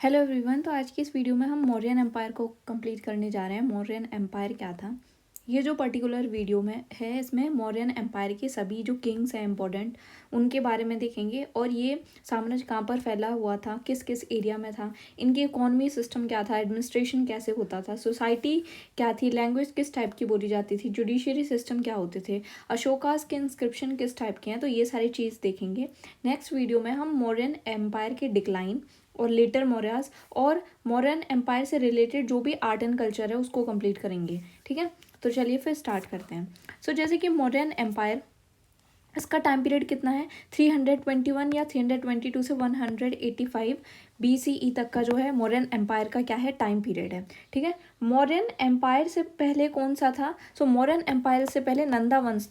Hello everyone. तो आज की इस वीडियो में हम मौर्यन एम्पायर को कंप्लीट करने जा रहे हैं। मौर्यन एम्पायर क्या था, ये जो पर्टिकुलर वीडियो में है इसमें मौर्यन एम्पायर के सभी जो किंग्स हैं इम्पोर्टेंट उनके बारे में देखेंगे। और ये साम्राज्य कहाँ पर फैला हुआ था, किस किस एरिया में था, इनकी इकोनॉमी सिस्टम क्या था, एडमिनिस्ट्रेशन कैसे होता था, सोसाइटी क्या थी, लैंग्वेज किस टाइप की बोली जाती थी, जुडिशरी सिस्टम क्या होते थे, अशोकास के इंस्क्रिप्शन किस टाइप के हैं, तो ये सारी चीज़ देखेंगे। नेक्स्ट वीडियो में हम मौर्यन एम्पायर के डिक्लाइन और लेटर मौर्यास और मौर्यन एम्पायर से रिलेटेड जो भी आर्ट एंड कल्चर है उसको कंप्लीट करेंगे। ठीक है, तो चलिए फिर स्टार्ट करते हैं। जैसे कि मौर्यन एम्पायर, इसका टाइम पीरियड कितना है, 321 या 322 से 185 BCE तक का जो है मौर्यन एम्पायर का क्या है टाइम पीरियड है। ठीक है, मौर्यन एम्पायर से पहले कौन सा था, मौर्यन एम्पायर से पहले नंद वंश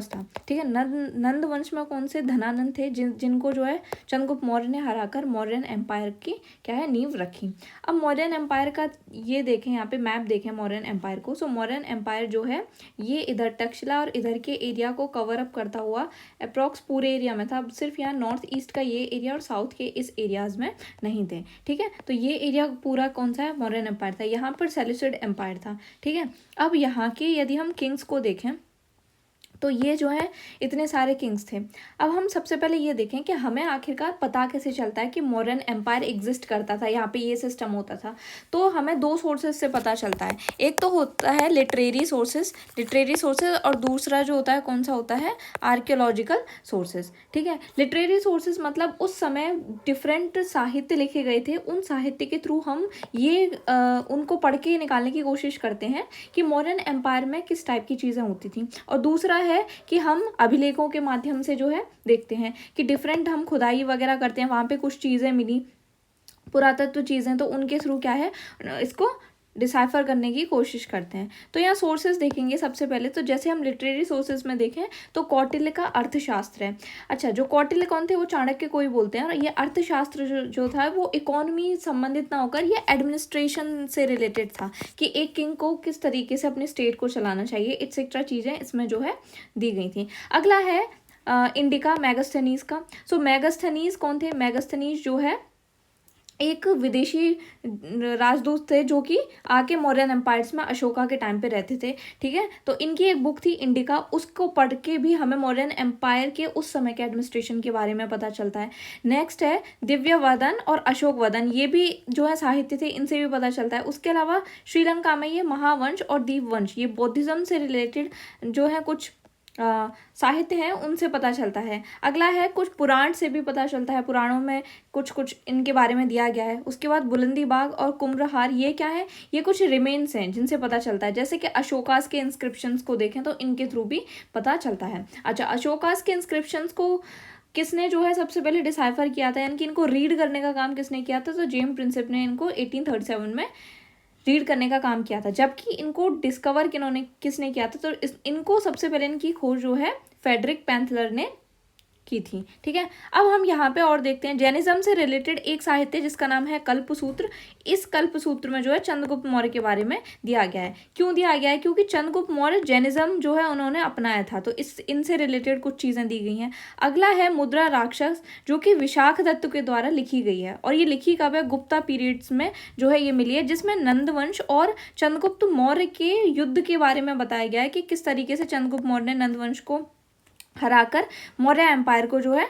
था। ठीक है, नंद वंश में कौन से धनानंद थे जिनको जो है चंद्रगुप्त मौर्य ने हराकर मौर्यन एम्पायर की क्या है नींव रखी। अब मौर्यन एम्पायर का ये देखें, यहाँ पे मैप देखें मौर्यन एम्पायर को। मौर्यन एम्पायर जो है ये इधर तक्षशिला और इधर के एरिया को कवर अप करता हुआ अप्रॉक्स पूरे एरिया में था। अब सिर्फ यहाँ नॉर्थ ईस्ट का ये एरिया और साउथ के इस एरियाज में नहीं थे। ठीक है, तो ये एरिया पूरा कौन सा है, मौर्यन एम्पायर था। यहाँ पर सेल्यूसिड एम्पायर था। ठीक है, अब यहाँ के यदि हम किंग्स को देखें तो ये जो है इतने सारे किंग्स थे। अब हम सबसे पहले ये देखें कि हमें आखिरकार पता कैसे चलता है कि मौर्यन एम्पायर एग्जिस्ट करता था, यहाँ पे ये सिस्टम होता था। तो हमें दो सोर्सेज से पता चलता है। एक तो होता है लिटरेरी सोर्सेज और दूसरा जो होता है कौन सा होता है, आर्कियोलॉजिकल सोर्सेज। ठीक है, लिटरेरी सोर्सेज मतलब उस समय डिफरेंट साहित्य लिखे गए थे, उन साहित्य के थ्रू हम ये उनको पढ़ के निकालने की कोशिश करते हैं कि मौर्यन एम्पायर में किस टाइप की चीज़ें होती थी। और दूसरा है कि हम अभिलेखों के माध्यम से जो है देखते हैं कि डिफरेंट हम खुदाई वगैरह करते हैं, वहाँ पे कुछ चीज़ें मिली, पुरातत्व चीज़ें, तो उनके थ्रू क्या है इसको डिसाइफर करने की कोशिश करते हैं। तो यहाँ सोर्सेज देखेंगे सबसे पहले। तो जैसे हम लिटरेरी सोर्सेज में देखें तो कौटिल्य का अर्थशास्त्र है। अच्छा, जो कौटिल्य कौन थे, वो चाणक्य को ही बोलते हैं। और ये अर्थशास्त्र जो था वो इकोनॉमी संबंधित ना होकर ये एडमिनिस्ट्रेशन से रिलेटेड था कि एक किंग को किस तरीके से अपने स्टेट को चलाना चाहिए, एक्सेट्रा चीज़ें इसमें जो है दी गई थी। अगला है इंडिका मैगस्थनीज का। मैगस्थनीज कौन थे, मैगस्थनीज जो है एक विदेशी राजदूत थे जो कि आके मौर्यन एम्पायर्स में अशोका के टाइम पे रहते थे। ठीक है, तो इनकी एक बुक थी इंडिका, उसको पढ़ के भी हमें मौर्यन एम्पायर के उस समय के एडमिनिस्ट्रेशन के बारे में पता चलता है। नेक्स्ट है दिव्यवदन और अशोक वदन, ये भी जो है साहित्य थे, इनसे भी पता चलता है। उसके अलावा श्रीलंका में ये महावंश और दीपवंश, ये बौद्धिज्म से रिलेटेड जो है कुछ साहित्य हैं, उनसे पता चलता है। अगला है कुछ पुराण से भी पता चलता है, पुराणों में कुछ कुछ इनके बारे में दिया गया है। उसके बाद बुलंदी बाग और कुम्भहार, ये क्या है, ये कुछ रिमेन्स हैं जिनसे पता चलता है। जैसे कि अशोकास के इंस्क्रिप्शंस को देखें तो इनके थ्रू भी पता चलता है। अच्छा, अशोकास के इंस्क्रिप्शंस को किसने जो है सबसे पहले डिसाइफर किया था, यानी कि इनको रीड करने का काम किसने किया था, तो जेम्स प्रिंसेप ने इनको 1837 में रीड करने का काम किया था। जबकि इनको डिस्कवर किसने किया था, तो इनको सबसे पहले इनकी खोज जो है फेडरिक पैंथलर ने की थी। ठीक है, अब हम यहाँ पे और देखते हैं जैनिज्म से रिलेटेड एक साहित्य जिसका नाम है कल्पसूत्र। इस कल्पसूत्र में जो है चंद्रगुप्त मौर्य के बारे में दिया गया है। क्यों दिया गया है, क्योंकि चंद्रगुप्त मौर्य जैनिज्म जो है उन्होंने अपनाया था, तो इनसे रिलेटेड कुछ चीज़ें दी गई हैं। अगला है मुद्रा राक्षस, जो कि विशाख दत्त के द्वारा लिखी गई है। और ये लिखी कब है, गुप्ता पीरियड्स में जो है ये मिली है, जिसमें नंदवंश और चंद्रगुप्त मौर्य के युद्ध के बारे में बताया गया है कि किस तरीके से चंद्रगुप्त मौर्य ने नंदवंश को हराकर मौर्य एम्पायर को जो है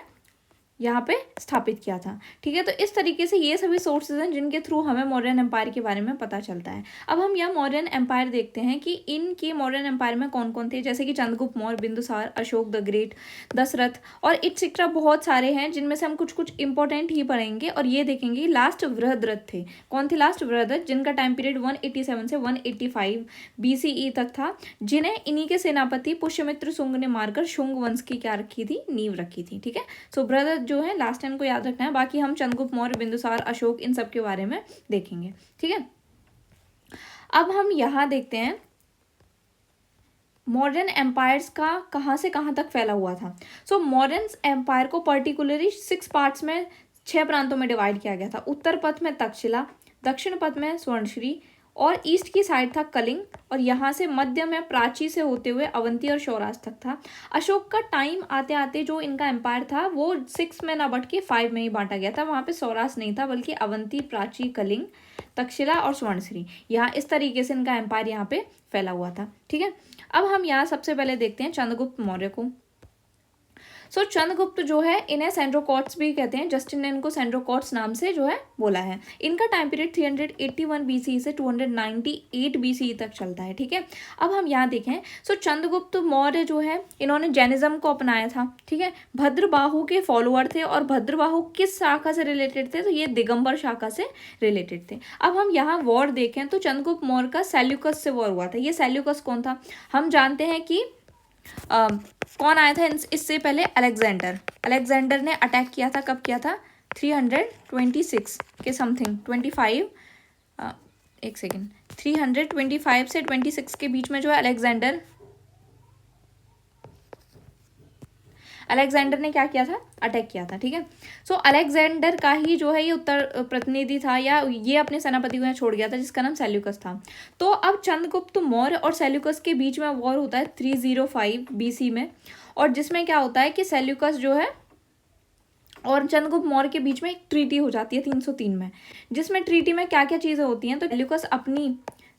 यहाँ पे स्थापित किया था। ठीक है, तो इस तरीके से ये सभी सोर्सेज हैं जिनके थ्रू हमें मौर्यन एम्पायर के बारे में पता चलता है। अब हम यहाँ मौर्यन एम्पायर देखते हैं कि इनके मौर्यन एम्पायर में कौन कौन थे, जैसे कि चंद्रगुप्त मौर्य, बिंदुसार, अशोक द ग्रेट, दशरथ और इटसेट्रा बहुत सारे हैं, जिनमें से हम कुछ कुछ इंपॉर्टेंट ही पढ़ेंगे। और ये देखेंगे लास्ट वृहद्रथ थे। कौन थे लास्ट वृहद्रथ, जिनका टाइम पीरियड 187 से 185 BCE तक था, जिन्हें इन्हीं के सेनापति पुष्यमित्र शुंग ने मारकर शुंग वंश की क्या रखी थी, नींव रखी थी। ठीक है, वृहद्रथ जो है लास्ट टाइम को याद रखना है। बाकी हम चंद्रगुप्त मौर्य, बिंदुसार, अशोक, इन सब के बारे में देखेंगे। ठीक है, अब हम यहां देखते हैं मौर्यन एम्पायर्स का कहां से कहां तक फैला हुआ था। मौर्यन एम्पायर को पर्टिकुलरली 6 पार्ट्स में, 6 प्रांतों में डिवाइड किया गया था। उत्तर पथ में तक्षशिला, दक्षिण पथ में स्वर्णश्री, और ईस्ट की साइड था कलिंग, और यहाँ से मध्य में प्राची से होते हुए अवंती और सौराष्ट्र तक था। अशोक का टाइम आते आते जो इनका एम्पायर था वो 6 में ना बढ़ के 5 में ही बांटा गया था। वहाँ पे सौराष्ट्र नहीं था, बल्कि अवंती, प्राची, कलिंग, तक्षशिला और स्वर्णश्री, यहाँ इस तरीके से इनका एम्पायर यहाँ पे फैला हुआ था। ठीक है, अब हम यहाँ सबसे पहले देखते हैं चंद्रगुप्त मौर्य को। सो चंद्रगुप्त जो है इन्हें सेंड्रोकॉट्स भी कहते हैं। जस्टिन ने इनको सेंड्रोकॉट्स नाम से जो है बोला है। इनका टाइम पीरियड 381 बीसी से 298 बीसी तक चलता है। ठीक है, अब हम यहाँ देखें। सो चंद्रगुप्त मौर्य जो है इन्होंने जैनिज्म को अपनाया था। ठीक है, भद्रबाहु के फॉलोअर थे, और भद्रबाहु किस शाखा से रिलेटेड थे, तो ये दिगंबर शाखा से रिलेटेड थे। अब हम यहाँ वॉर देखें तो चंद्रगुप्त मौर्य का सेल्यूकस से वॉर हुआ था। ये सेल्यूकस कौन था? हम जानते हैं कि कौन आया था इससे पहले? अलेक्जेंडर ने अटैक किया था। कब किया था? 326 के समथिंग, 25 एक सेकेंड, 325 से 26 के बीच में जो है अलेक्जेंडर ने क्या किया था? अटैक किया था। ठीक है, सो अलेक्जेंडर का ही जो है ये उत्तर प्रतिनिधि था, या ये अपने सेनापति को यहाँ छोड़ गया था जिसका नाम सेल्यूकस था। तो अब चंद्रगुप्त मौर्य और सेल्यूकस के बीच में वॉर होता है 305 बीसी में, और जिसमें क्या होता है कि सेल्यूकस जो है और चंद्रगुप्त मौर्य के बीच में एक ट्रीटी हो जाती है 303 में, जिसमें ट्रीटी में क्या क्या चीज़ें होती हैं। तो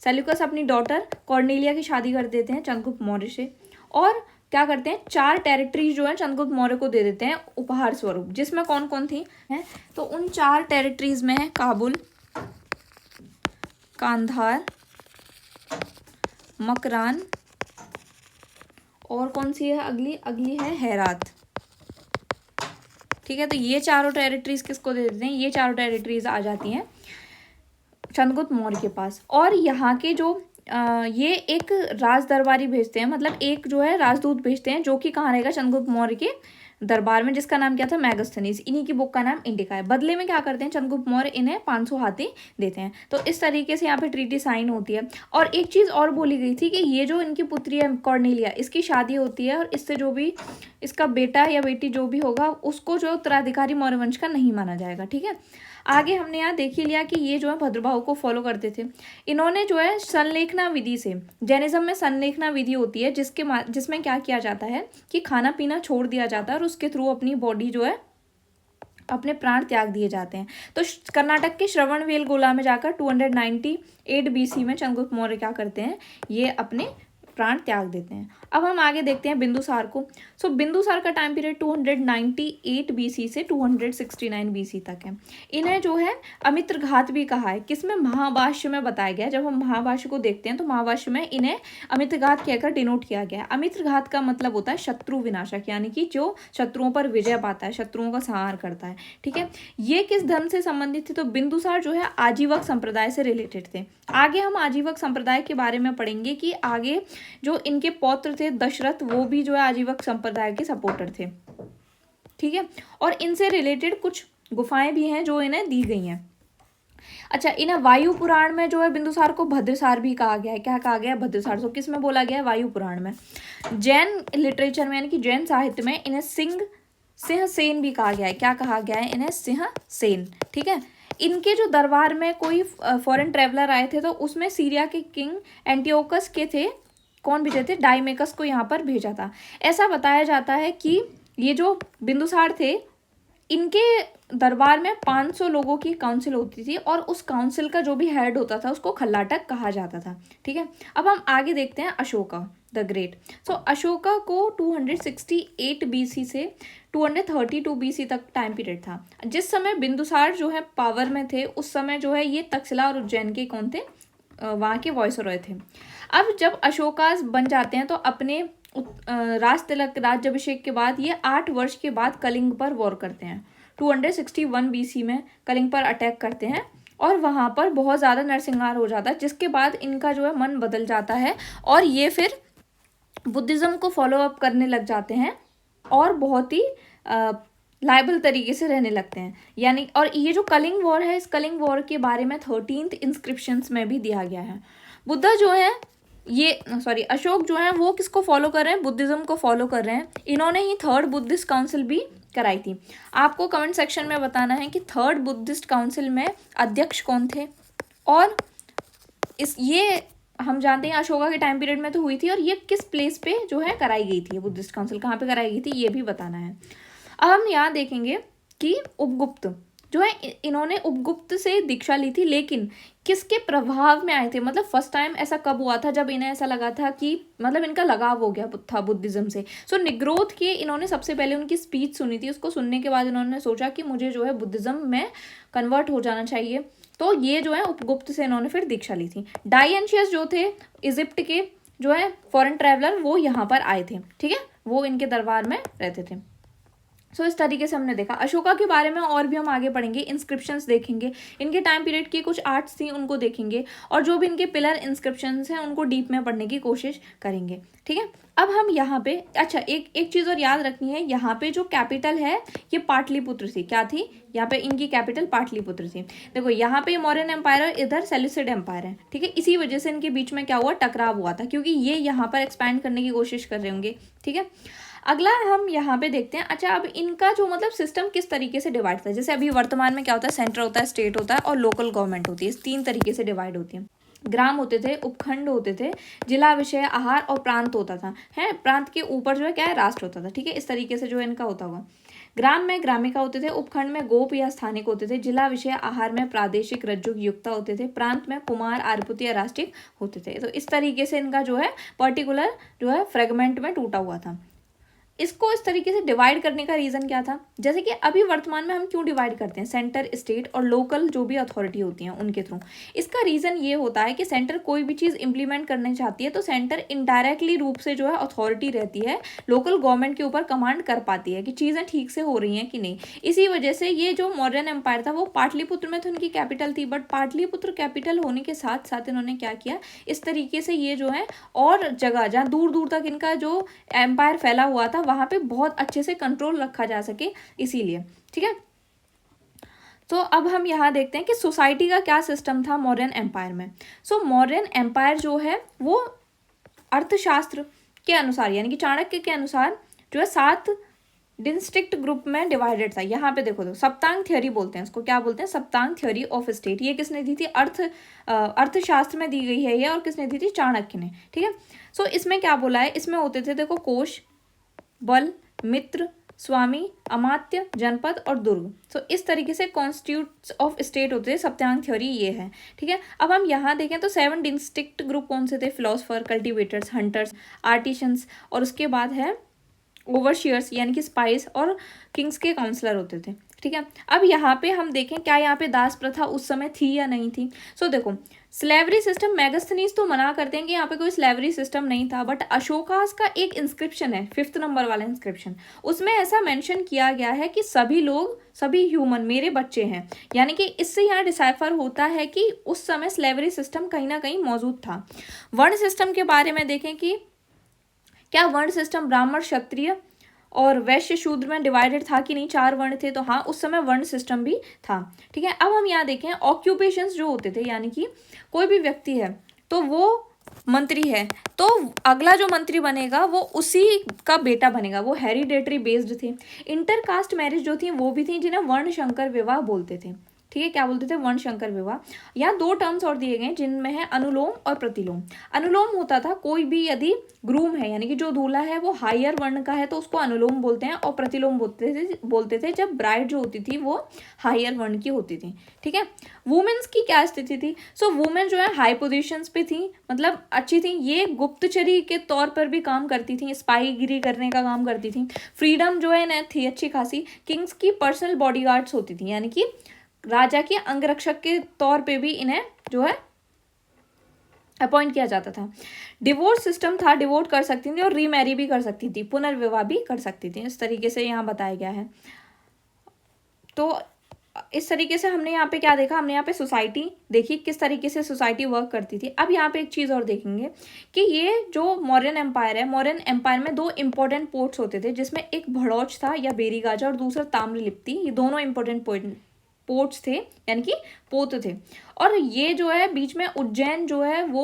सेल्यूकस अपनी डॉटर कॉर्नेलिया की शादी कर देते हैं चंद्रगुप्त मौर्य से, और क्या करते हैं 4 टेरिटरीज जो है चंद्रगुप्त मौर्य को दे देते हैं उपहार स्वरूप, जिसमें कौन कौन थी हैं? तो उन 4 टेरिटरीज में है काबुल, कांधार, मकरान, और कौन सी है अगली है हेरात। ठीक है, तो ये चारों टेरिटरीज किसको दे देते हैं? ये चारों टेरिटरीज आ जाती हैं चंद्रगुप्त मौर्य के पास। और यहाँ के जो ये एक राज दरबारी भेजते हैं, मतलब एक जो है राजदूत भेजते हैं, जो कि कहाँ रहेगा? चंद्रगुप्त मौर्य के दरबार में, जिसका नाम क्या था? मैगस्थनीज। इन्हीं की बुक का नाम इंडिका है। बदले में क्या करते हैं चंद्रगुप्त मौर्य? इन्हें 500 हाथी देते हैं। तो इस तरीके से यहाँ पे ट्रीटी साइन होती है। और एक चीज़ और बोली गई थी कि ये जो इनकी पुत्री है कॉर्नेलिया, इसकी शादी होती है, और इससे जो भी इसका बेटा या बेटी जो भी होगा उसको जो उत्तराधिकारी मौर्य वंश का नहीं माना जाएगा। ठीक है, आगे हमने यहाँ देख ही लिया कि ये जो है भद्रबाहु को फॉलो करते थे। इन्होंने जो है संलेखना विधि से, जैनिज्म में संलेखना विधि होती है जिसमें क्या किया जाता है कि खाना पीना छोड़ दिया जाता है, और उसके थ्रू अपनी बॉडी जो है अपने प्राण त्याग दिए जाते हैं। तो कर्नाटक के श्रवणबेलगोला में जाकर 298 बीसी में चंद्रगुप्त मौर्य क्या करते हैं? ये अपने प्राण त्याग देते हैं। अब हम आगे देखते हैं बिंदुसार को। सो बिंदुसार का टाइम पीरियड 298 बीसी से 269 बीसी तक है। इन्हें जो है अमित्र घात भी कहा है। किसमें? महाभाष्य में बताया गया। जब हम महाभाष्य को देखते हैं तो महाभाष्य में इन्हें अमित्र घात कहकर डिनोट किया गया है। अमित्र घात का मतलब होता है शत्रु विनाशक, यानी कि जो शत्रुओं पर विजय पाता है, शत्रुओं का संहार करता है। ठीक है, ये किस धर्म से संबंधित थे? तो बिंदुसार जो है आजीवक संप्रदाय से रिलेटेड थे। आगे हम आजीवक संप्रदाय के बारे में पढ़ेंगे कि आगे जो इनके पौत्र थे दशरथ, वो भी जो है आजीवक संप्रदाय के सपोर्टर थे। ठीक है, और इनसे रिलेटेड कुछ गुफाएं भी हैं जो इन्हें दी गई हैं। अच्छा, इन्हें वायु पुराण में जो है बिंदुसार को भद्रसार भी कहा गया है। क्या कहा गया है? भद्रसार। तो किस में बोला गया है? वायु पुराण में। जैन लिटरेचर में यानी कि जैन साहित्य में इन्हें सिंह सेन भी कहा गया है। क्या कहा गया है? इन्हें सिंह सेन। ठीक है, इनके जो दरबार में कोई फॉरेन ट्रेवलर आए थे तो उसमें सीरिया के किंग एंटियोकस के थे, कौन भेजे थे? डाइमेकस को यहाँ पर भेजा था। ऐसा बताया जाता है कि ये जो बिंदुसार थे, इनके दरबार में 500 लोगों की काउंसिल होती थी, और उस काउंसिल का जो भी हेड होता था उसको खल्लाटक कहा जाता था। ठीक है, अब हम आगे देखते हैं अशोका द ग्रेट। सो अशोका को 268 बीसी से 232 बीसी तक टाइम पीरियड था। जिस समय बिंदुसार जो है पावर में थे, उस समय जो है ये तक्षशिला और उज्जैन के कौन थे? वहाँ के वॉइसरॉय थे। अब जब अशोकास बन जाते हैं तो अपने राजतिलक राज्याभिषेक के बाद ये 8 वर्ष के बाद कलिंग पर वॉर करते हैं। 261 बीसी में कलिंग पर अटैक करते हैं, और वहाँ पर बहुत ज़्यादा नरसंहार हो जाता है, जिसके बाद इनका जो है मन बदल जाता है, और ये फिर बुद्धिज़्म को फॉलो अप करने लग जाते हैं, और बहुत ही लाइबल तरीके से रहने लगते हैं। यानी, और ये जो कलिंग वॉर है, इस कलिंग वॉर के बारे में 13th इंस्क्रिप्शंस में भी दिया गया है। बुद्धा जो है अशोक जो है वो किसको फॉलो कर रहे हैं? बुद्धिज्म को फॉलो कर रहे हैं। इन्होंने ही 3rd बुद्धिस्ट काउंसिल भी कराई थी। आपको कमेंट सेक्शन में बताना है कि 3rd बुद्धिस्ट काउंसिल में अध्यक्ष कौन थे, और इस ये हम जानते हैं अशोका के टाइम पीरियड में तो हुई थी, और ये किस प्लेस पे जो है कराई गई थी, बुद्धिस्ट काउंसिल कहाँ पे कराई गई थी ये भी बताना है। अब हम यहाँ देखेंगे कि उपगुप्त जो है इन्होंने उपगुप्त से दीक्षा ली थी, लेकिन किसके प्रभाव में आए थे, मतलब फर्स्ट टाइम ऐसा कब हुआ था जब इन्हें ऐसा लगा था कि मतलब इनका लगाव हो गया था बुद्धिज्म से। सो निग्रोध के इन्होंने सबसे पहले उनकी स्पीच सुनी थी, उसको सुनने के बाद इन्होंने सोचा कि मुझे जो है बुद्धिज्म में कन्वर्ट हो जाना चाहिए, तो ये जो है उपगुप्त से इन्होंने फिर दीक्षा ली थी। डायंशियस जो थे इजिप्ट के जो है फॉरेन ट्रैवलर, वो यहाँ पर आए थे, ठीक है, वो इनके दरबार में रहते थे। सो इस तरीके से हमने देखा अशोका के बारे में, और भी हम आगे पढ़ेंगे, इंस्क्रिप्शंस देखेंगे, इनके टाइम पीरियड की कुछ आर्ट्स थी उनको देखेंगे, और जो भी इनके पिलर इंस्क्रिप्शंस हैं उनको डीप में पढ़ने की कोशिश करेंगे, ठीक है। अब हम यहाँ पे अच्छा एक चीज़ और याद रखनी है, यहाँ पे जो कैपिटल है ये पाटलिपुत्र थी, क्या थी, यहाँ पे इनकी कैपिटल पाटलिपुत्र थी। देखो यहाँ पे मौर्यन एम्पायर और इधर सेल्यूसिड एम्पायर है, ठीक है, इसी वजह से इनके बीच में क्या हुआ, टकराव हुआ था, क्योंकि ये यहाँ पर एक्सपैंड करने की कोशिश कर रहे होंगे, ठीक है। अगला हम यहाँ पे देखते हैं, अच्छा अब इनका जो मतलब सिस्टम किस तरीके से डिवाइड था, जैसे अभी वर्तमान में क्या होता है, सेंटर होता है, स्टेट होता है और लोकल गवर्नमेंट होती है, इस 3 तरीके से डिवाइड होती है। ग्राम होते थे, उपखंड होते थे, जिला, विषय, आहार और प्रांत होता था, है, प्रांत के ऊपर जो है क्या है, राष्ट्र होता था, ठीक है, इस तरीके से जो है इनका होता हुआ। ग्राम में ग्रामिका होते थे, उपखंड में गोप या स्थानिक होते थे, जिला, विषय, आहार में प्रादेशिक, रज्जुक, युक्ता होते थे, प्रांत में कुमार, आर्यभूत या राष्ट्रिक होते थे। तो इस तरीके से इनका जो है पर्टिकुलर जो है फ्रेगमेंट में टूटा हुआ था। इसको इस तरीके से डिवाइड करने का रीज़न क्या था, जैसे कि अभी वर्तमान में हम क्यों डिवाइड करते हैं, सेंटर, स्टेट और लोकल जो भी अथॉरिटी होती हैं उनके थ्रू। इसका रीज़न ये होता है कि सेंटर कोई भी चीज़ इंप्लीमेंट करना चाहती है तो सेंटर इनडायरेक्टली रूप से जो है अथॉरिटी रहती है, लोकल गवर्नमेंट के ऊपर कमांड कर पाती है कि चीज़ें ठीक से हो रही हैं कि नहीं। इसी वजह से ये जो मौर्यन एम्पायर था वो पाटलिपुत्र में तो उनकी कैपिटल थी, बट पाटलिपुत्र कैपिटल होने के साथ साथ इन्होंने क्या किया, इस तरीके से ये जो है और जगह जहाँ दूर दूर तक इनका जो एम्पायर फैला हुआ था वहाँ पे बहुत अच्छे से कंट्रोल रखा जा सके, इसीलिए, ठीक है। तो अब हम यहाँ देखते हैं कि सोसाइटी का क्या सिस्टम था मौर्यन एम्पायर में। सो मौर्यन एम्पायर जो है वो अर्थशास्त्र के अनुसार यानी कि चाणक्य के अनुसार जो है 7 डिस्ट्रिक्ट ग्रुप में डिवाइडेड था। यहाँ पे देखो तो सप्तांग थ्योरी बोलते हैं इसको, क्या बोलते हैं, सप्तांग थ्योरी ऑफ स्टेट। ये किसने दी थी, अर्थशास्त्र में दी गई है ये, और किसने दी थी, चाणक्य ने, ठीक है। सो इसमें क्या बोला है, इसमें होते थे देखो कोश, बल, मित्र, स्वामी, अमात्य, जनपद और दुर्ग। सो इस तरीके से कॉन्स्टिट्यूट्स ऑफ स्टेट होते हैं, सप्तांग थ्योरी ये है, ठीक है। अब हम यहाँ देखें तो 7 डिस्ट्रिक्ट ग्रुप कौन से थे, फिलोसफर, कल्टिवेटर्स, हंटर्स, आर्टिशंस, और उसके बाद है ओवरशियर्स यानी कि स्पाइस, और किंग्स के काउंसलर होते थे, ठीक है। अब यहाँ पे हम देखें क्या यहाँ पे दास प्रथा उस समय थी या नहीं थी। सो देखो स्लेवरी सिस्टम, मैगस्थनीज तो मना करते हैं कि यहाँ पे कोई स्लेवरी सिस्टम नहीं था, बट अशोकास का एक इंस्क्रिप्शन है 5th नंबर वाला इंस्क्रिप्शन, उसमें ऐसा मेंशन किया गया है कि सभी लोग, सभी ह्यूमन मेरे बच्चे हैं, यानी कि इससे यहाँ डिसाइफर होता है कि उस समय स्लेवरी सिस्टम कहीं ना कहीं मौजूद था। वर्ण सिस्टम के बारे में देखें कि क्या वर्ण सिस्टम ब्राह्मण, क्षत्रिय और वैश्य, शूद्र में डिवाइडेड था कि नहीं, 4 वर्ण थे, तो हाँ उस समय वर्ण सिस्टम भी था, ठीक है। अब हम यहाँ देखें ऑक्यूपेशंस जो होते थे, यानी कि कोई भी व्यक्ति है तो वो मंत्री है तो अगला जो मंत्री बनेगा वो उसी का बेटा बनेगा, वो हेरिडेटरी बेस्ड थे। इंटरकास्ट मैरिज जो थी वो भी थी जिन्हें वर्ण शंकर विवाह बोलते थे, ठीक है, क्या बोलते थे, वर्ण शंकर विवाह। यहाँ 2 टर्म्स और दिए गए जिनमें है अनुलोम और प्रतिलोम। अनुलोम होता था कोई भी यदि ग्रूम है यानी कि जो दूल्हा है वो हायर वर्ण का है तो उसको अनुलोम बोलते हैं, और प्रतिलोम बोलते थे जब ब्राइड जो होती थी वो हायर वर्ण की होती थी, ठीक है। वुमेन्स की क्या स्थिति थी, सो वुमेन जो है हाई पोजीशंस पे थी, मतलब अच्छी थी, ये गुप्तचरी के तौर पर भी काम करती थी, स्पाईगिरी करने का काम करती थी, फ्रीडम जो है ना थी अच्छी खासी। किंग्स की पर्सनल बॉडीगार्ड्स होती थी, यानी कि राजा के अंगरक्षक के तौर पे भी इन्हें जो है अपॉइंट किया जाता था। डिवोर्स सिस्टम था, डिवोर्ट कर सकती थी और रीमैरी भी कर सकती थी, पुनर्विवाह भी कर सकती थी, इस तरीके से यहाँ बताया गया है। तो इस तरीके से हमने यहाँ पे क्या देखा, हमने यहाँ पे सोसाइटी देखी, किस तरीके से सोसाइटी वर्क करती थी। अब यहाँ पे एक चीज़ और देखेंगे कि ये जो मौर्यन एम्पायर है, मौर्यन एम्पायर में 2 इंपॉर्टेंट पोर्ट्स होते थे, जिसमें एक भड़ौच था या बेरीगाजा और दूसरा ताम्रलिप्ति, ये दोनों इंपॉर्टेंट पोर्ट्स थे यानी कि पोत थे। और ये जो है बीच में उज्जैन जो है वो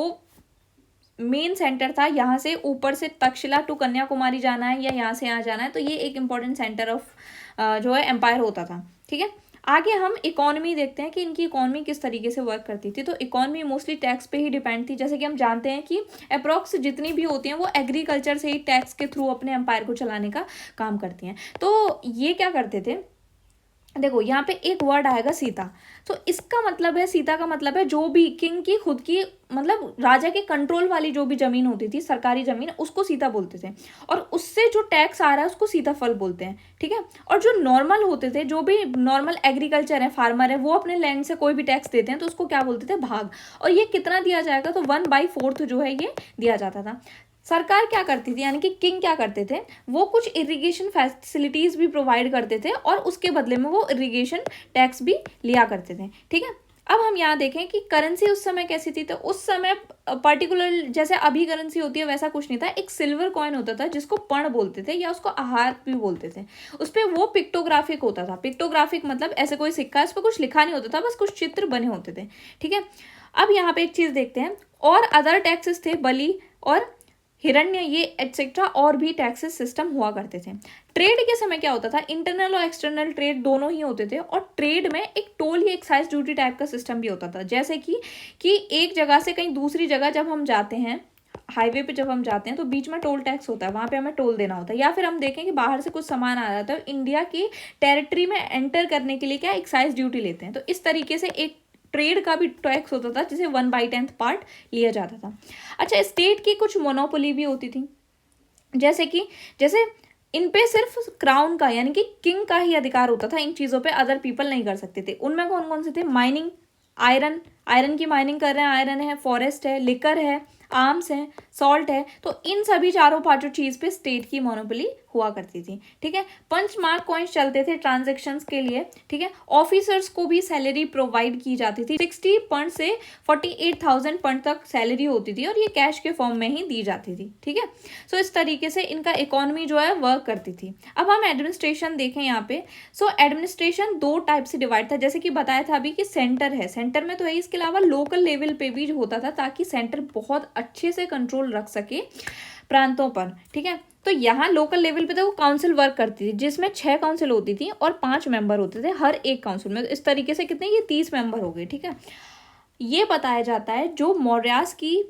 मेन सेंटर था, यहाँ से ऊपर से तक्षशिला टू कन्याकुमारी जाना है या यहाँ से यहाँ जाना है, तो ये एक इम्पॉर्टेंट सेंटर ऑफ जो है एम्पायर होता था, ठीक है। आगे हम इकोनॉमी देखते हैं कि इनकी इकोनॉमी किस तरीके से वर्क करती थी। तो इकोनॉमी मोस्टली टैक्स पे ही डिपेंड थी। जैसे कि हम जानते हैं कि अप्रॉक्स जितनी भी होती हैं वो एग्रीकल्चर से ही टैक्स के थ्रू अपने एम्पायर को चलाने का काम करती हैं। तो ये क्या करते थे, देखो यहाँ पे एक वर्ड आएगा सीता। तो इसका मतलब है, सीता का मतलब है जो भी किंग की खुद की, मतलब राजा के कंट्रोल वाली जो भी जमीन होती थी, सरकारी जमीन, उसको सीता बोलते थे। और उससे जो टैक्स आ रहा है उसको सीताफल बोलते हैं, ठीक है। और जो नॉर्मल होते थे, जो भी नॉर्मल एग्रीकल्चर है, फार्मर है, वो अपने लैंड से कोई भी टैक्स देते हैं तो उसको क्या बोलते थे, भाग। और ये कितना दिया जाएगा, तो 1/4 जो है ये दिया जाता था। सरकार क्या करती थी, यानी कि किंग क्या करते थे, वो कुछ इरिगेशन फैसिलिटीज भी प्रोवाइड करते थे और उसके बदले में वो इरिगेशन टैक्स भी लिया करते थे, ठीक है। अब हम यहाँ देखें कि करेंसी उस समय कैसी थी। तो उस समय पर्टिकुलर जैसे अभी करेंसी होती है वैसा कुछ नहीं था। एक सिल्वर कॉइन होता था जिसको पण बोलते थे या उसको आहार भी बोलते थे। उस पर वो पिक्टोग्राफिक होता था। पिक्टोग्राफिक मतलब ऐसे कोई सिक्का है, उस पर कुछ लिखा नहीं होता था, बस कुछ चित्र बने होते थे, ठीक है। अब यहाँ पे एक चीज देखते हैं, और अदर टैक्सेस थे, बलि और हिरण्य, ये एटसेट्रा और भी टैक्सेस सिस्टम हुआ करते थे। ट्रेड के समय क्या होता था, इंटरनल और एक्सटर्नल ट्रेड दोनों ही होते थे। और ट्रेड में एक टोल या एक्साइज ड्यूटी टाइप का सिस्टम भी होता था। जैसे कि एक जगह से कहीं दूसरी जगह जब हम जाते हैं, हाईवे पे जब हम जाते हैं तो बीच में टोल टैक्स होता है, वहाँ पे हमें टोल देना होता है। या फिर हम देखें कि बाहर से कुछ सामान आ रहा था, तो इंडिया की टेरिटरी में एंटर करने के लिए क्या एक्साइज ड्यूटी लेते हैं। तो इस तरीके से एक ट्रेड का भी टैक्स होता था जिसे 1/10 पार्ट लिया जाता था। अच्छा, स्टेट की कुछ मोनोपोली भी होती थी। जैसे इन पे सिर्फ क्राउन का यानी कि किंग का ही अधिकार होता था, इन चीज़ों पे अदर पीपल नहीं कर सकते थे। उनमें कौन कौन से थे, माइनिंग, आयरन की माइनिंग कर रहे हैं, आयरन है, फॉरेस्ट है, लिकर है, आर्म्स है, सॉल्ट है। तो इन सभी चारों पांचों चीज पे स्टेट की मोनोपोली हुआ करती थी, ठीक है। पंच मार्क कॉइन्स चलते थे ट्रांजेक्शन्स के लिए, ठीक है। ऑफिसर्स को भी सैलरी प्रोवाइड की जाती थी। 60 पंड से 48,000 पंड तक सैलरी होती थी और ये कैश के फॉर्म में ही दी जाती थी, ठीक है। सो इस तरीके से इनका इकोनॉमी जो है वर्क करती थी। अब हम एडमिनिस्ट्रेशन देखें यहाँ पे। सो एडमिनिस्ट्रेशन 2 टाइप से डिवाइड था। जैसे कि बताया था अभी कि सेंटर है, सेंटर में तो है, इसके अलावा लोकल लेवल पे भी होता था ताकि सेंटर बहुत अच्छे से कंट्रोल रख सके प्रांतों पर, ठीक है। तो यहाँ लोकल लेवल पे तो वो काउंसिल वर्क करती थी जिसमें 6 काउंसिल होती थी और 5 मेंबर होते थे हर एक काउंसिल में। इस तरीके से कितने, ये 30 मेंबर हो गए, ठीक है। ये बताया जाता है जो मौर्यास की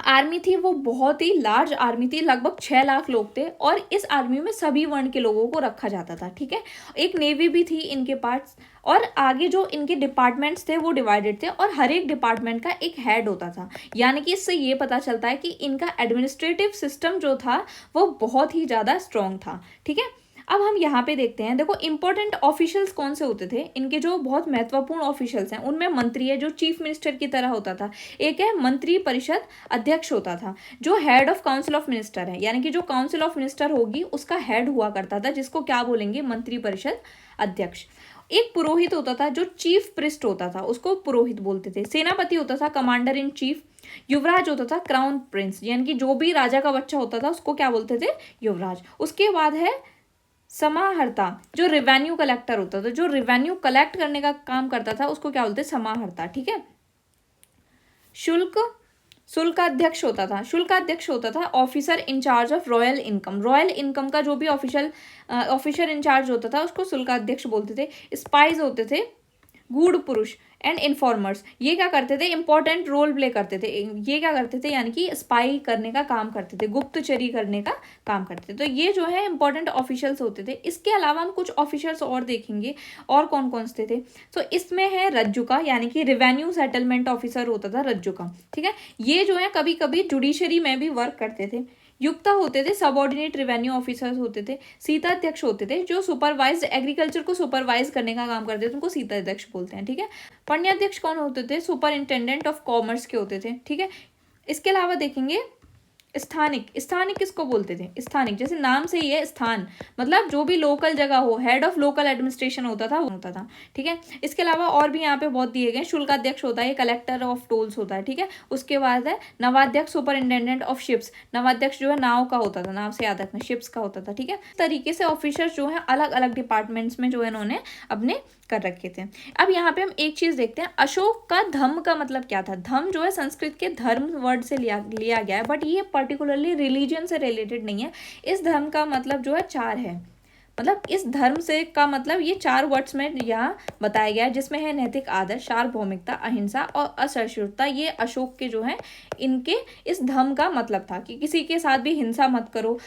आर्मी थी वो बहुत ही लार्ज आर्मी थी, लगभग 6 लाख लोग थे और इस आर्मी में सभी वर्ण के लोगों को रखा जाता था, ठीक है। एक नेवी भी थी इनके पास और आगे जो इनके डिपार्टमेंट्स थे वो डिवाइडेड थे और हर एक डिपार्टमेंट का एक हेड होता था। यानी कि इससे ये पता चलता है कि इनका एडमिनिस्ट्रेटिव सिस्टम जो था वो बहुत ही ज़्यादा स्ट्रॉन्ग था, ठीक है। अब हम यहाँ पे देखते हैं, देखो इंपॉर्टेंट ऑफिशियल्स कौन से होते थे। इनके जो बहुत महत्वपूर्ण ऑफिशियल्स हैं उनमें मंत्री है जो चीफ मिनिस्टर की तरह होता था। एक है मंत्री परिषद अध्यक्ष होता था जो head of council of minister है, यानी कि जो काउंसिल ऑफ मिनिस्टर होगी उसका हेड हुआ करता था, जिसको क्या बोलेंगे, मंत्री परिषद अध्यक्ष। एक पुरोहित होता था जो चीफ प्रिस्ट होता था, उसको पुरोहित बोलते थे। सेनापति होता था कमांडर इन चीफ। युवराज होता था क्राउन प्रिंस, यानी कि जो भी राजा का बच्चा होता था उसको क्या बोलते थे, युवराज। उसके बाद है समाहर्ता जो रेवेन्यू कलेक्टर होता था, जो रेवेन्यू कलेक्ट करने का काम करता था उसको क्या बोलते, समाहर्ता, ठीक है। शुल्काध्यक्ष होता था officer in charge of royal income. Royal income का जो भी ऑफिसर इंचार्ज होता था उसको शुल्काध्यक्ष बोलते थे। स्पाइज होते थे गूढ़ पुरुष एंड इन्फॉर्मर्स। ये क्या करते थे, इंपॉर्टेंट रोल प्ले करते थे। ये क्या करते थे, यानी कि स्पाई करने का काम करते थे, गुप्तचरी करने का काम करते थे। तो ये जो है इंपॉर्टेंट ऑफिशियल्स होते थे। इसके अलावा हम कुछ ऑफिसर्स और देखेंगे, और कौन कौन से थे। तो इसमें है रज्जुका, यानी कि रिवेन्यू सेटलमेंट ऑफिसर होता था रज्जुका, ठीक है। ये जो है कभी कभी जुडिशरी में भी वर्क करते थे। युक्ता होते थे सबऑर्डिनेट रेवेन्यू ऑफिसर्स होते थे। सीताध्यक्ष होते थे जो सुपरवाइज एग्रीकल्चर को सुपरवाइज करने का काम करते थे, उनको सीताध्यक्ष बोलते हैं, ठीक है। पण्याध्यक्ष कौन होते थे, सुपरिंटेंडेंट ऑफ कॉमर्स के होते थे, ठीक है। इसके अलावा देखेंगे स्थानिक किसको बोलते थे, स्थानिक जैसे नाम से ही है स्थान, मतलब जो भी लोकल जगह हो, हेड ऑफ लोकल एडमिनिस्ट्रेशन होता था, ठीक है। इसके अलावा और भी यहाँ पे बहुत दिए गए। शुल्काध्यक्ष होता है, कलेक्टर ऑफ टोल्स होता है, ठीक है। उसके बाद है नवाध्यक्ष सुपरिंटेंडेंट ऑफ शिप्स। नवाध्यक्ष जो है नाव का होता था, नाम से याद रखना, शिप्स का होता था, ठीक है। इस तरीके से ऑफिसर्स जो है अलग अलग डिपार्टमेंट्स में जो है इन्होंने अपने कर रखे थे। अब यहाँ पे हम एक चीज देखते हैं, अशोक का धम्म का मतलब क्या था। धम्म जो है संस्कृत के धर्म वर्ड से लिया गया है, बट ये पर्टिकुलरली रिलीजन से रिलेटेड नहीं है। इस धर्म का मतलब जो है 4 है। मतलब इस धर्म से का मतलब ये 4 वर्ड्स में यहाँ बताया गया है, जिसमें है नैतिक आदर, सार्वभौमिकता, अहिंसा और असहिष्णुता। ये अशोक के जो है इनके इस धर्म का मतलब था कि किसी के साथ भी हिंसा मत करो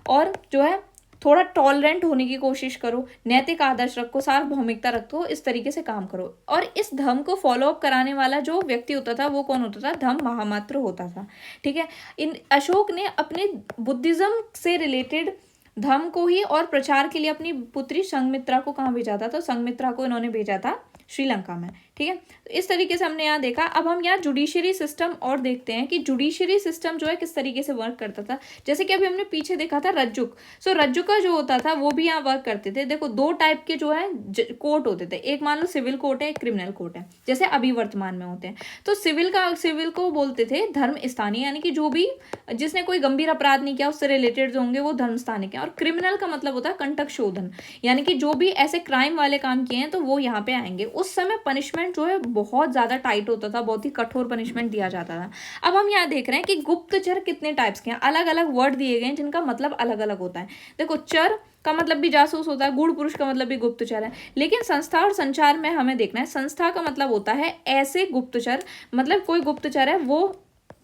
और जो है थोड़ा टॉलरेंट होने की कोशिश करो, नैतिक आदर्श रखो, सार्वभौमिकता रखो, इस तरीके से काम करो। और इस धर्म को फॉलो अप कराने वाला जो व्यक्ति होता था वो कौन होता था? धम्म महामात्र होता था। ठीक है, इन अशोक ने अपने बुद्धिज्म से रिलेटेड धर्म को ही और प्रचार के लिए अपनी पुत्री संघमित्रा को कहाँ भेजा था? तो संघमित्रा को इन्होंने भेजा था श्रीलंका में। ठीक है, तो इस तरीके से हमने यहाँ देखा। अब हम यहाँ जुडिशरी सिस्टम और देखते हैं कि जुडिशरी सिस्टम जो है किस तरीके से वर्क करता था। जैसे कि अभी हमने पीछे देखा था रज्जुक, सो रज्जुका जो होता था वो भी यहाँ वर्क करते थे। देखो 2 टाइप के जो है कोर्ट होते थे, एक मान लो सिविल कोर्ट है, एक क्रिमिनल कोर्ट है, जैसे अभी वर्तमान में होते हैं। तो सिविल को बोलते थे धर्म स्थानीय, यानी कि जो भी जिसने कोई गंभीर अपराध नहीं किया उससे रिलेटेड जो होंगे वो धर्म स्थानीय के। और क्रिमिनल का मतलब होता है कंटक शोधन, यानी कि जो भी ऐसे क्राइम वाले काम किए हैं तो वो यहाँ पे आएंगे। उस समय पनिशमेंट जो है बहुत ज्यादा टाइट होता था, बहुत ही कठोर पनिशमेंट दिया जाता था। अब हम यहाँ देख रहे हैं कि गुप्तचर कितने टाइप्स के हैं, अलग अलग वर्ड दिए गए हैं जिनका मतलब अलग अलग होता है। देखो चर का मतलब भी जासूस होता है, गूढ़ पुरुष का मतलब भी गुप्तचर है। लेकिन संस्था और संचार में हमें देखना है, संस्था का मतलब होता है ऐसे गुप्तचर, मतलब कोई गुप्तचर है वो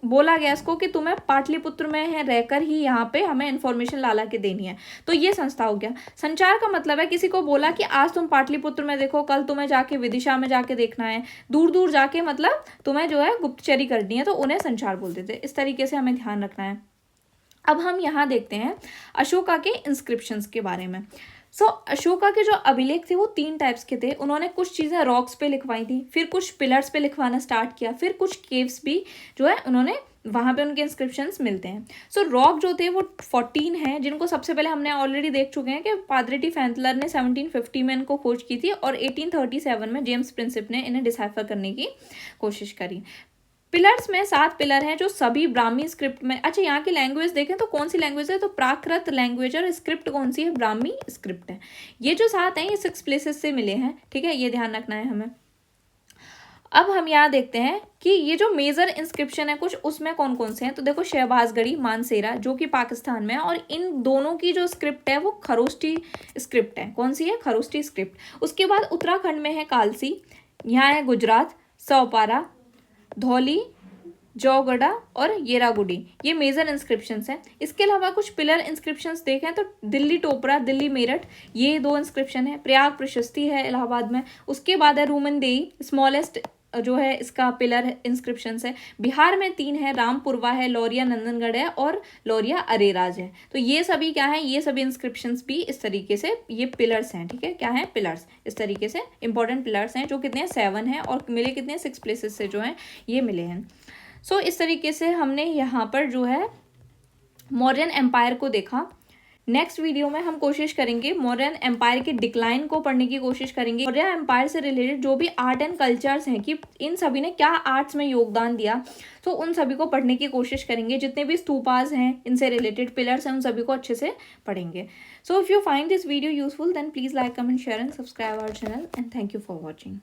बोला गया इसको कि तुम्हें पाटलिपुत्र में है रहकर ही यहाँ पे हमें इन्फॉर्मेशन ला के देनी है, तो ये संस्था हो गया। संचार का मतलब है किसी को बोला कि आज तुम पाटलिपुत्र में देखो, कल तुम्हें जाके विदिशा में जाके देखना है, दूर दूर जाके मतलब तुम्हें जो है गुप्तचरी करनी है, तो उन्हें संचार बोलते थे। इस तरीके से हमें ध्यान रखना है। अब हम यहाँ देखते हैं अशोका के इंस्क्रिप्शंस के बारे में। अशोका के जो अभिलेख थे वो 3 टाइप्स के थे। उन्होंने कुछ चीज़ें रॉक्स पे लिखवाई थी, फिर कुछ पिलर्स पे लिखवाना स्टार्ट किया, फिर कुछ केव्स भी जो है उन्होंने वहाँ पे उनके इंस्क्रिप्शंस मिलते हैं। रॉक जो थे वो 14 हैं, जिनको सबसे पहले हमने ऑलरेडी देख चुके हैं कि पादरेटी फैंथलर ने 1750 में इनको खोज की थी और 1837 में जेम्स प्रिंसिप ने इन्हें डिसाइफर करने की कोशिश करी। पिलर्स में 7 पिलर हैं जो सभी ब्राह्मी स्क्रिप्ट में। अच्छा, यहाँ की लैंग्वेज देखें तो कौन सी लैंग्वेज है? तो प्राकृत लैंग्वेज, और स्क्रिप्ट कौन सी है? ब्राह्मी स्क्रिप्ट है। ये जो 7 हैं ये 6 प्लेसेस से मिले हैं। ठीक है, ये ध्यान रखना है हमें। अब हम यहाँ देखते हैं कि ये जो मेजर इंस्क्रिप्शन है कुछ, उसमें कौन कौन से हैं। तो देखो शहबाजगढ़ी, मानसेरा जो कि पाकिस्तान में है, और इन दोनों की जो स्क्रिप्ट है वो खरोष्टी स्क्रिप्ट है। कौन सी है? खरोष्टी स्क्रिप्ट। उसके बाद उत्तराखंड में है कालसी, यहाँ है गुजरात, सौपारा, धौली, जौगड़ा और येरागुडी, ये मेजर इंस्क्रिप्शंस हैं। इसके अलावा कुछ पिलर इंस्क्रिप्शंस देखें तो दिल्ली टोपरा, दिल्ली मेरठ, ये 2 इंस्क्रिप्शन है। प्रयाग प्रशस्ति है इलाहाबाद में। उसके बाद है रूमनदेई, स्मॉलेस्ट जो है इसका पिलर इंस्क्रिप्शंस है। बिहार में 3 है, रामपुरवा है, लौरिया नंदनगढ़ है और लौरिया अरेराज है। तो ये सभी क्या है? ये सभी इंस्क्रिप्शंस भी इस तरीके से ये पिलर्स हैं। ठीक है, क्या है? पिलर्स। इस तरीके से इंपॉर्टेंट पिलर्स हैं जो कितने हैं? 7 हैं, और मिले कितने? 6 प्लेसेस से जो है ये मिले हैं। इस तरीके से हमने यहाँ पर जो है मौर्यन एम्पायर को देखा। नेक्स्ट वीडियो में हम कोशिश करेंगे मौर्यन एम्पायर के डिक्लाइन को पढ़ने की कोशिश करेंगे। मौर्यन एम्पायर से रिलेटेड जो भी आर्ट एंड कल्चर्स हैं कि इन सभी ने क्या आर्ट्स में योगदान दिया, तो उन सभी को पढ़ने की कोशिश करेंगे। जितने भी स्तूपास हैं, इनसे रिलेटेड पिलर्स हैं, उन सभी को अच्छे से पढ़ेंगे। If you find this video useful then please like, comment, share and subscribe our channel, and thank you for watching.